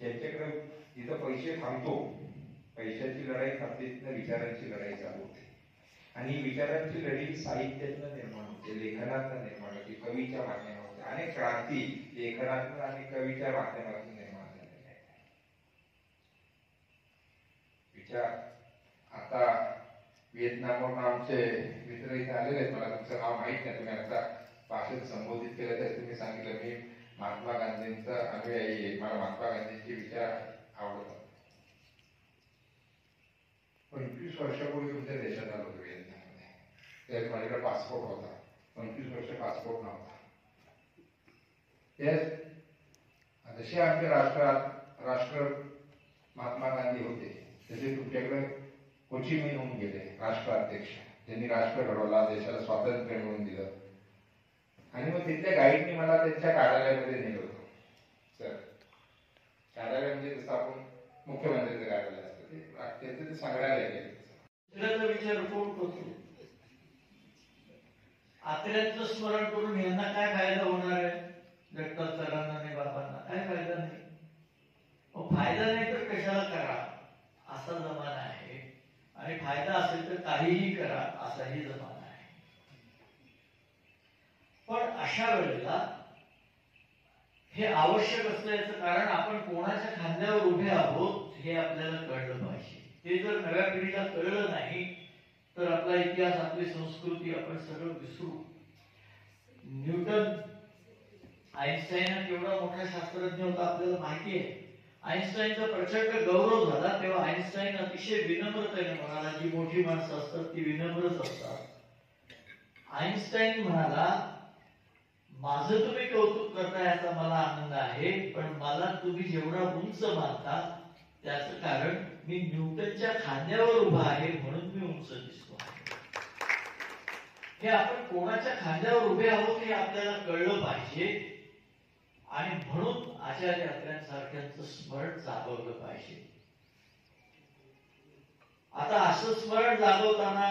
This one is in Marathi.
त्यांच्याकडे जिथं पैसे थांबतो, पैशाची लढाई थांबते, तिथं विचारांची लढाई चालू होते. आणि विचारांची लढाई साहित्यातनं निर्माण होते, लेखनातनं निर्माण होते, कवीच्या माध्यमातून. अनेक क्रांती लेखनातून आणि कवीच्या माध्यमातून निर्माण झालेल्या आहेत. विचार आता व्हिएतनामवरून आमचे मित्र इथे आलेले आहेत. मला तुमचं नाव माहित नाही, तुम्ही आता भाषेत संबोधित केलं तर तुम्ही सांगितलं मी महात्मा गांधींचा अनुयायी आहे, मला महात्मा गांधींचे विचार आवडतात. 25 वर्षापूर्वी तुमच्या देशात आलो होतो व्हिएतनाममध्ये. त्यात माझ्याकडे पासपोर्ट होता. 25 वर्ष पासपोर्ट नव्हता. त्यात जसे आमच्या राष्ट्र महात्मा गांधी होते, तसे तुमच्याकडे कोची मिन होऊन गेले राष्ट्राध्यक्ष, त्यांनी राष्ट्र घडवला, देशाला स्वातंत्र्य मिळवून दिलं. आणि मग तिथल्या गाईडनी मला त्यांच्या कार्यालयामध्ये नेलं होतं. सर कार्यालय म्हणजे जसं आपण मुख्यमंत्र्यांचं कार्यालय असतं, त्यांचं ते संग्रहालय केलं. विचार कोण करतो? आत्र्यांचं स्मरण करून यांना काय फायदा होणार आहे? जगताप सरांना आणि बाबांना काय फायदा नाही. फायदा नाही तर कशाला करा असा जमाना आहे. आणि फायदा असेल तर काहीही करा असाही जमाना आहे. पण अशा वेळेला हे आवश्यक असल्याचं कारण आपण कोणाच्या खांद्यावर उभे आहोत हे आपल्याला कळलं पाहिजे. ते जर नव्या पिढीला कळलं नाही तर आपला इतिहास, आपली संस्कृती आपण सगळं विसरू. न्यूटन, आईन्स्टाईन केवढा मोठा शास्त्रज्ञ होता आपल्याला माहिती आहे. आईन्स्टाईनचा प्रचंड गौरव झाला तेव्हा आईन्स्टाईन अतिशय विनम्रतेने म्हणाला, जी मोठी माणसं असतात ती विनम्रच असतात. आईन्स्टाईन म्हणाला, माझं तुम्ही कौतुक करताय याचा मला आनंद आहे, पण मला तुम्ही जेवढा उंच मानता त्याचं कारण मी न्यूटनच्या खांद्यावर उभा आहे म्हणून मी उंच दिसतो. हे आपण कोणाच्या खांद्यावर उभे आहोत हे आपल्याला कळलं पाहिजे. आणि म्हणून आचार्य अत्र्यांसारख्यांचं स्मरण जागवलं पाहिजे. आता असं स्मरण जागवताना